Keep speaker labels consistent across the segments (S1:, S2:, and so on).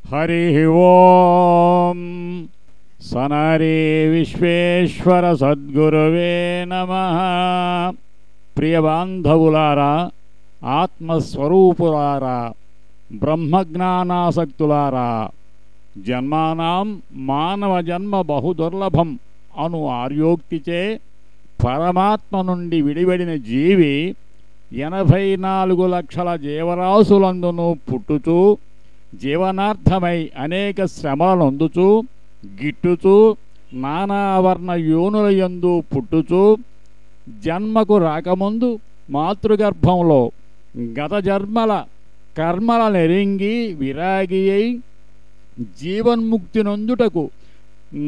S1: హరి ఓం సనరే విశ్వేశ్వర సద్గురువే నమః. ప్రియ బాంధవులారా, ఆత్మస్వరూపులారా, బ్రహ్మజ్ఞానాసక్తులారా, జన్మానాం మానవ జన్మ బహుదుర్లభం అను ఆర్యోక్తిచే పరమాత్మ నుండి విడివడిన జీవి 84 లక్షల జీవరాశులందును పుట్టుచూ జీవనార్థమై అనేక శ్రమలనొందుచూ గిట్టుచూ నానావర్ణ యోనులయందు పుట్టుచూ జన్మకు రాకముందు మాతృగర్భంలో గత జన్మల కర్మల నెరింగి విరాగి అయి జీవన్ముక్తి నొందుటకు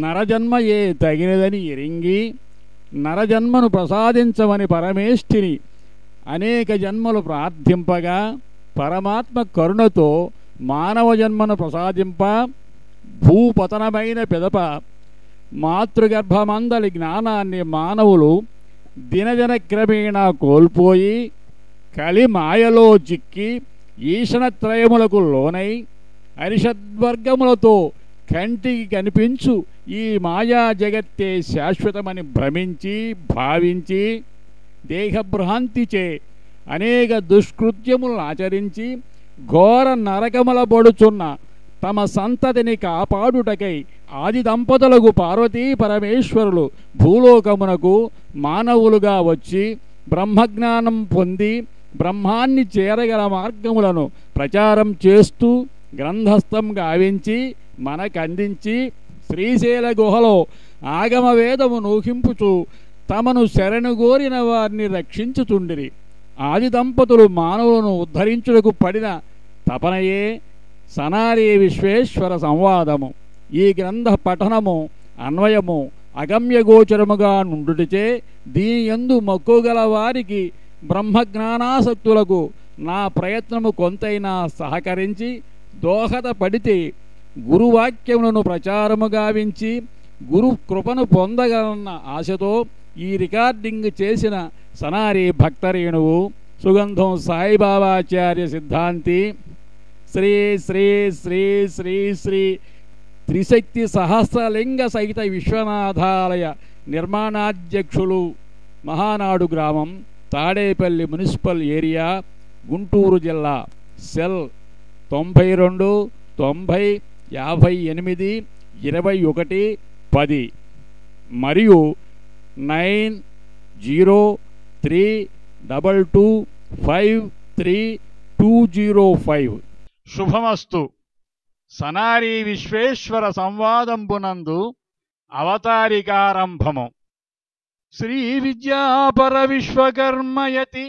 S1: నరజన్మయే తగినదని ఎరింగి నరజన్మను ప్రసాదించమని పరమేష్ఠిని అనేక జన్మలు ప్రార్థింపగా పరమాత్మ కరుణతో మానవ జన్మను ప్రసాదింప భూపతనమైన పిదప మాతృగర్భమందలి జ్ఞానాన్ని మానవులు దినదిన క్రమేణా కోల్పోయి కలి మాయలో చిక్కి ఈషణత్రయములకు లోనై అరిషద్వర్గములతో కంటికి కనిపించు ఈ మాయా జగత్తే శాశ్వతమని భ్రమించి భావించి దేహభ్రాంతిచే అనేక దుష్కృత్యములను ఆచరించి ఘోర నరకముల పడుచున్న తమ సంతతిని కాపాడుటకై ఆది దంపతులకు పార్వతీ పరమేశ్వరులు భూలోకమునకు మానవులుగా వచ్చి బ్రహ్మజ్ఞానం పొంది బ్రహ్మాన్ని చేరగల మార్గములను ప్రచారం చేస్తూ గ్రంథస్థం గావించి మనకందించి శ్రీశైల గుహలో ఆగమవేదము నూహింపుచూ తమను శరణుగోరిన వారిని రక్షించుచుండిరి. ఆది దంపతులు మానవులను ఉద్ధరించుటకు పడిన తపనయే సనారీ విశ్వేశ్వర సంవాదము. ఈ గ్రంథ పఠనము అన్వయము అగమ్యగోచరముగా నుండుటచే దీని యందు మక్కుగల వారికి బ్రహ్మజ్ఞానాసక్తులకు నా ప్రయత్నము కొంతైనా సహకరించి దోహదపడితే గురువాక్యములను ప్రచారము గావించి గురు కృపను పొందగలన్న ఆశతో ఈ రికార్డింగ్ చేసిన సనారీ భక్తరేణువు సుగంధం సాయిబాబాచార్య సిద్ధాంతి శ్రీ శ్రీ శ్రీ శ్రీ శ్రీ త్రిశక్తి సహస్రలింగ సహిత విశ్వనాథాలయ నిర్మాణాధ్యక్షులు, మహానాడు గ్రామం, తాడేపల్లి మున్సిపల్ ఏరియా, గుంటూరు జిల్లా. సెల్ 92 90 58 21 10 మరియు 9032253205. శుభమస్తు. సనారీ విశ్వేశ్వర సంవాదంబునందు అవతారికారంభము. శ్రీ విద్యాపర విశ్వకర్మయతి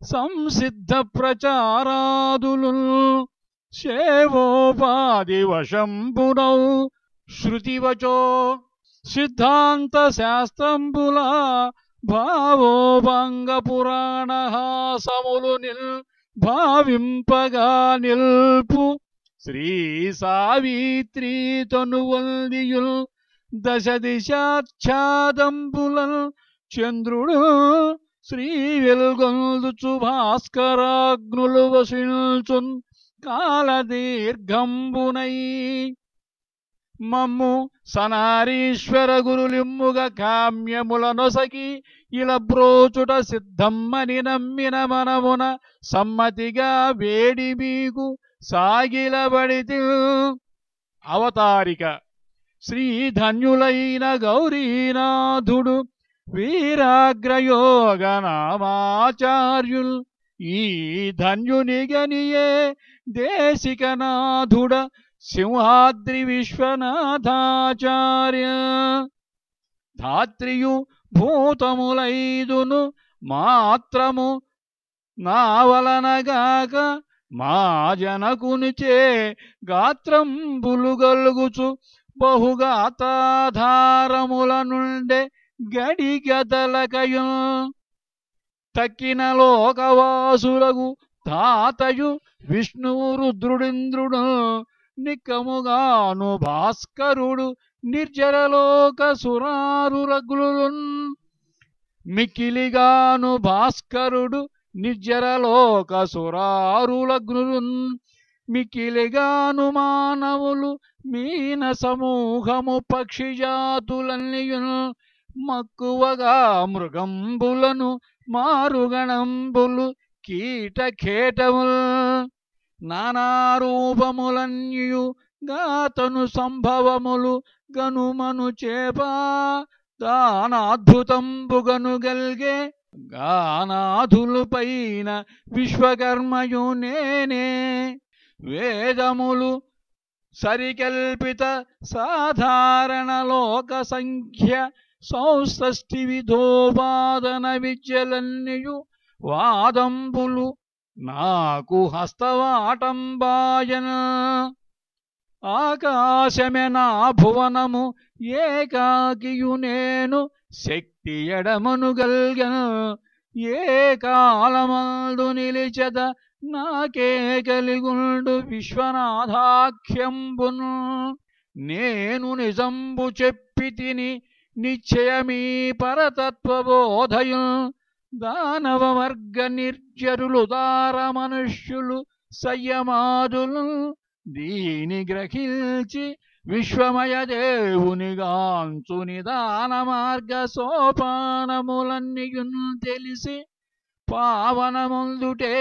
S1: సంసిద్ధ ప్రచారాదులు శేవోపాధి వశంబునౌ శృతివచో సిద్ధాంత శాస్త్రంబుల భావోభంగ పురాణహాసములు భావింపగా నిల్పు శ్రీ సావిత్రీ తనువందియుల్ దశ దిశాఛాదంబులన్ చంద్రుడు శ్రీ వెల్గొందుచు భాస్కరాగ్నులు వసించున్ కాలదీర్ఘంబునై మమ్ము సనారీశ్వర గురులిమ్ముగ కామ్యములనొసగి ఇలా బ్రోచుట సిద్ధమ్మని నమ్మిన మనమున సమ్మతిగా వేడి మీకు సాగిలబడితి. అవతారిక. శ్రీధన్యులైన గౌరీనాథుడు వీరాగ్రయోగనామాచార్యుల్ ఈ ధన్యునిగనియే దేశికనాథుడ సింహాద్రి విశ్వనాథాచార్య. ధాత్రియు భూతములైదును మాత్రము నావలనగాక మా జనకునిచే గాత్రంబులు గలుగుచు బహుగాతాధారముల నుండే గడిగదలకయు తక్కిన లోకవాసులకు తాతయు విష్ణువు రుద్రుడింద్రుడు నిక్కముగాను భాస్కరుడు నిర్జరలోక సురారురగులున్ మిక్కిలిగాను భాస్కరుడు నిర్జరలోక సురారులగ్నులున్ మిక్కిలిగాను మానవులు మీన సమూహము పక్షిజాతులన్నీయును మక్కువగా మృగంబులను మారుగణంబులు కీటకేటముల్ నానారూపములన్యు గాతను సంభవములు గనుమను చేపా దానాద్భుతంబుగను గల్గే గానాధులు పైన విశ్వకర్మయు నేనే వేదములు సరికల్పిత సాధారణ లోక సంఖ్య సౌష్ఠి విధోపాదన విద్యలన్నయు వాదంబులు నాకు హస్తవాటంబాయన ఆకాశమే నా భువనము ఏకాకియు నేను శక్తి ఎడమను గల్గను ఏ కాలమందు నిలిచెద నాకే కలిగుండు విశ్వనాథాఖ్యంబును నేను నిజంబు చెప్పి తిని నిశ్చయమీ పరతత్వబోధయు దానవవర్గ నిర్జరులు దార మనుష్యులు సంయమాదులు దీని గ్రహించి విశ్వమయ దేవునిగాంచు నిదాన మార్గ సోపానములన్నీయున్ తెలిసి పావనముందుటే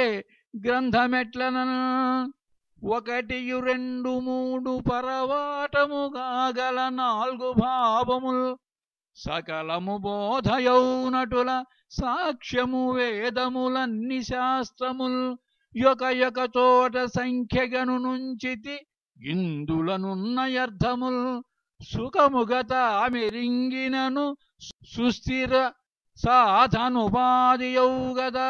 S1: గ్రంథమెట్లనను 1 2 3 పరవాటముగా గల 4 భావముల్ సకలము బోధయౌనటుల సాక్ష్యము వేదములన్ని శాస్త్రముల్ యొక చోట సంఖ్యగను నుంచితి ఇందులనున్నయర్థముల్ సుఖముగత మెరింగినను సుస్థిర సాధనుపాదియౌగదా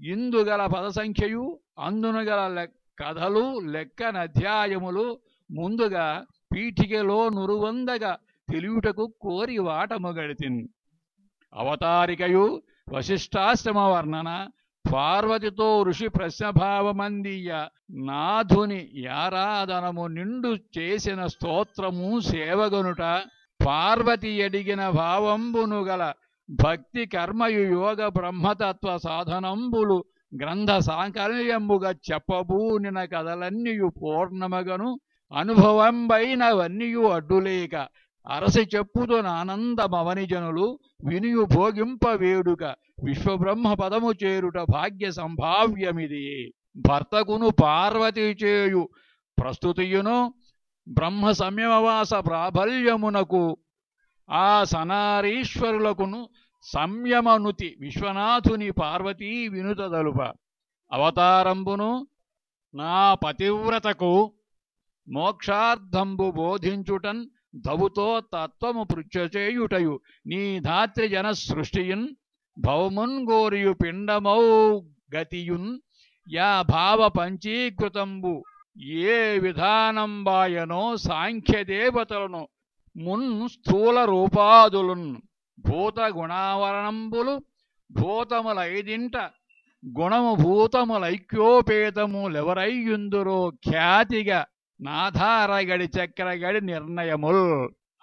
S1: ఇందుగల పదసంఖ్యయు అందునుగల కథలు లెక్కనధ్యాయములు ముందుగా పీఠికలో నురువందగా తెలియుటకు కోరి వాటము గడితిన్ అవతారికయు వశిష్ఠాశ్రమ వర్ణన పార్వతితో ఋషి ప్రశ్నభావమందీయ నాథుని యారాధనము నిండు చేసిన స్తోత్రము సేవగనుట పార్వతి అడిగిన భావంబును గల భక్తి కర్మయు యోగ బ్రహ్మతత్వ సాధనంబులు గ్రంథ సాంకల్యంబుగా చెప్పబూనిన కథలన్నీయు పూర్ణమగను అనుభవంబైనవన్నీయు అడ్డులేక అరసి చెప్పుతున్న ఆనందమవని జనులు వినియు భోగింప వేడుక విశ్వబ్రహ్మ పదము చేరుట భాగ్య సంభావ్యమిది భర్తకును పార్వతి చేయు ప్రస్తుతియును బ్రహ్మ సంయమవాస ప్రాబల్యమునకు ఆ సనారీశ్వరులకును సంయమనుతి విశ్వనాథుని పార్వతీ వినుత దలుప అవతారంబును నా పతివ్రతకు మోక్షార్థంబు బోధించుటన్ దవుతో తత్వము పృచ్ఛచేయుటయు నీ ధాత్రి జన సృష్టియున్ భౌమున్ గోరియు పిండమౌ గతియున్ యా భావ పంచీకృతంబు ఏ విధానంబాయనో సాంఖ్యదేవతలను మున్ స్థూల రూపాదులున్ భూత గుణావరణంబులు భూతములైదింట గుణము భూతములైక్యోపేతములెవరయ్యుందురో ఖ్యాతిగా నాధారగడి చక్రగడి నిర్ణయముల్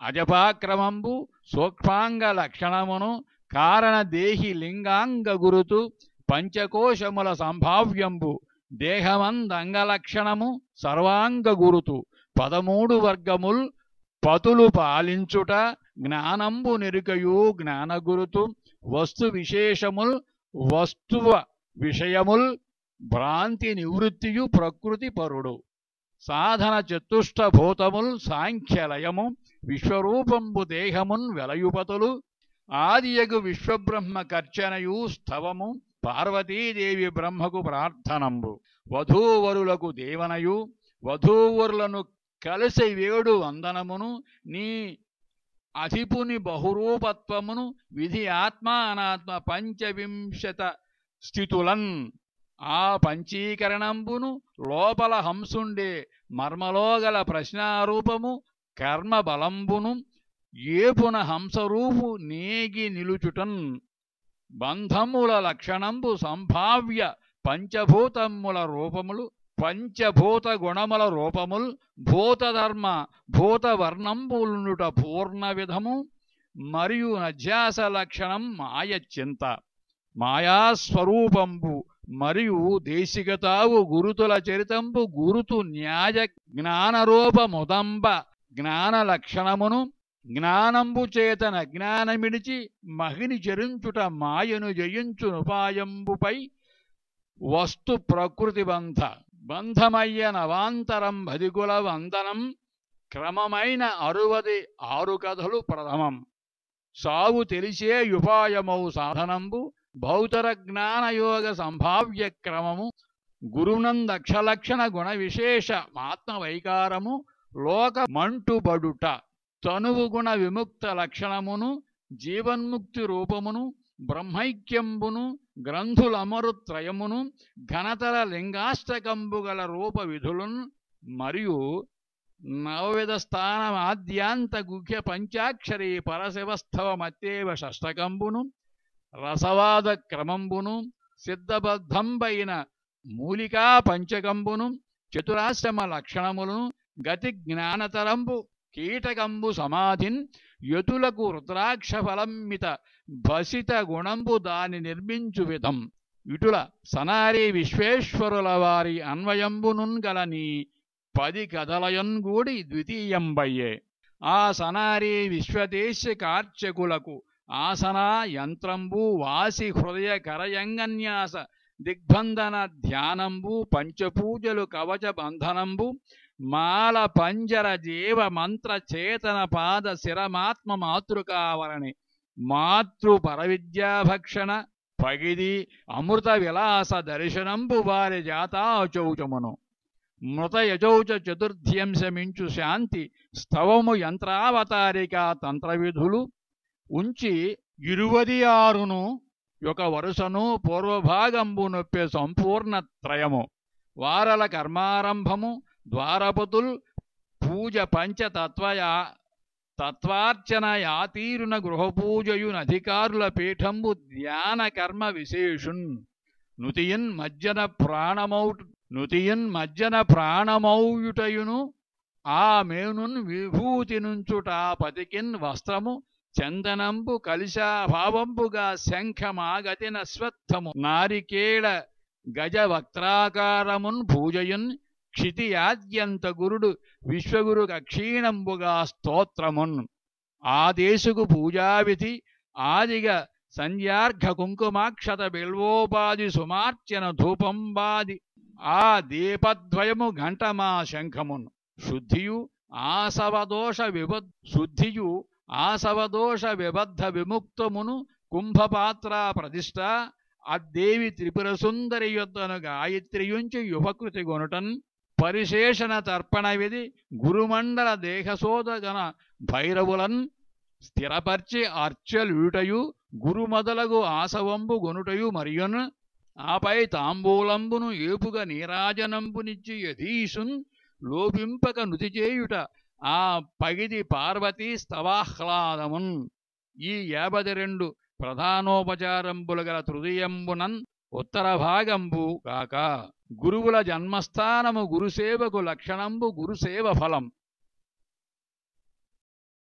S1: అజపాక్రమంబు సూక్ష్మాంగ లక్షణమును కారణదేహి లింగాంగ గురుతు పంచకోశముల సంభావ్యంబు దేహమందంగలక్షణము సర్వాంగ గురుతు 13 వర్గముల్ పతులు పాలించుట జ్ఞానంబు నెరుకయు జ్ఞానగురుతు వస్తు విశేషముల్ వస్తువ విషయముల్ భ్రాంతి నివృత్తియు ప్రకృతి పరుడు సాధన చతుష్టభూతముల్ సాంఖ్యలయము విశ్వరూపంబు దేహమున్ వెలయుపతులు ఆదియగు విశ్వబ్రహ్మ కర్చనయు స్థవము పార్వతీదేవి బ్రహ్మకు ప్రార్థనంబు వధూవరులకు దేవనయు వధూవరులను కలిసి వేడు వందనమును నీ అధిపుని బహురూపత్వమును విధి ఆత్మ అనాత్మ పంచవింశత స్థితులన్ ఆ పంచీకరణంబును లోపల హంసుండే మర్మలోగల ప్రశ్నారూపము కర్మబలంబును ఏపున హంసరూపు నేగి నిలుచుటన్ బంధముల లక్షణంబు సంభావ్య పంచభూతముల రూపములు పంచభూత గుణముల రూపముల్ భూతధర్మ భూతవర్ణంబులునుట పూర్ణ విధము మరియు నధ్యాస లక్షణం మాయచింత మాయాస్వరూపంబు మరియు దేశికతావు గురుతుల చరితంబు గురుతు న్యాయ జ్ఞానరూపముదంబ జ్ఞాన లక్షణమును జ్ఞానంబు చేతన జ్ఞానమిడిచి మహిని చరించుట మాయను జయించునుపాయంబుపై వస్తు ప్రకృతి బంధమయ్య నవాంతరం భదిగుల వందనం క్రమమైన 66 కథలు ప్రథమం. సావు తెలిసే యుపాయమౌ సాధనంబు భౌతర జ్ఞానయోగ సంభావ్య క్రమము గురునందక్షలక్షణ గుణ విశేష ఆత్మవైకారము లోక మంటుబడుట తనువు గుణ విముక్త లక్షణమును జీవన్ముక్తి రూపమును బ్రహ్మైక్యంబును గ్రంథులమరుత్రయమును ఘనతర లింగాష్టకంబుగల రూప విధులను మరియు నవవిధ స్థానమాద్యాంత గుహ్య పంచాక్షరీ పరశివస్థవమత్యేవ షష్టకంబును రసవాద క్రమంబును సిద్ధబద్ధంబైన మూలికా పంచకంబును చతురాశ్రమ లక్షణములను గతి జ్ఞానతరంబు కీటకంబు సమాధిన్ యతులకు రుద్రాక్ష ఫలంమిత భసిత గుణంబు దాని నిర్మించు విధం ఇటుల సనారి విశ్వేశ్వరుల వారి అన్వయంబునున్ గలని 10 కథలయన్గూడి ద్వితీయంబయ్యే. ఆ సనారి విశ్వదేశ కార్చకులకు ఆసనా యంత్రంబు వాసి హృదయ కరయంగన్యాస దిగ్బంధన ధ్యానంబు పంచపూజలు కవచ బంధనంబు మాల పంజర జీవ మంత్ర చేతన పాద శిరమాత్మ మాతృకావరణి మాతృ పరవిద్యాభక్షణ పగిది అమృత విలాస దర్శనంబు వారి జాతాచౌచమును మృతయజౌచ చతుర్థ్యంశమించు శాంతి స్తవము యంత్రావతారికా తంత్రవిధులు ఉంచి 26ను ఒక వరుసను పూర్వభాగంబు నొప్పే సంపూర్ణ త్రయము వారల కర్మారంభము ద్వారపతుల్ పూజ తత్వార్చన యాతీరున గృహపూజయునధికారుల పీఠంబు ధ్యాన కర్మ విశేషున్ నుతియన్ మజ్జన ప్రాణమౌయుటయును ఆ మేనున్ విభూతి నుంచుటా పతికిన్ వస్త్రము చందనంబు కలిశాభావంబుగా శంఖమాగతిన స్వత్థము నారికేళ గజ వక్త్రాకారమున్ పూజయున్ క్షితియాద్యంత గురుడు విశ్వగురు అక్షీణంబుగా స్తోత్రమున్ ఆదేశుకు పూజావిధి ఆదిగా సంధ్యార్ఘ కుంకుమాక్షత బిల్వోపాది సుమార్చన ధూపంబాది ఆ దీపద్వయము ఘంటమా శంఖమున్ శుద్ధియు ఆసవదోష విబద్ధ విముక్తమును కుంభపాత్ర ప్రతిష్ట అద్దేవి త్రిపురసుందరి యొద్దను గాయత్రియుంచి యువకృతి గొనుటన్ పరిశేషణ తర్పణ విధి గురుమండల దేహసోదగన భైరవులన్ స్థిరపర్చి అర్చలుటయు గురు మొదలగు ఆసవంబు గొనుటయు మరియున్ ఆపై తాంబూలంబును ఏపుగా నీరాజనంబునిచ్చి యధీసున్ లోపింపక నుతిచేయుట ఆ పగిది పార్వతీ స్తవాహ్లాదమున్ ఈ 52 ప్రధానోపచారంబులు గల తృతీయంబునన్ ఉత్తర భాగంబు కాక గురువుల జన్మస్థానము గురుసేవకు లక్షణంబు గురుసేవ ఫలం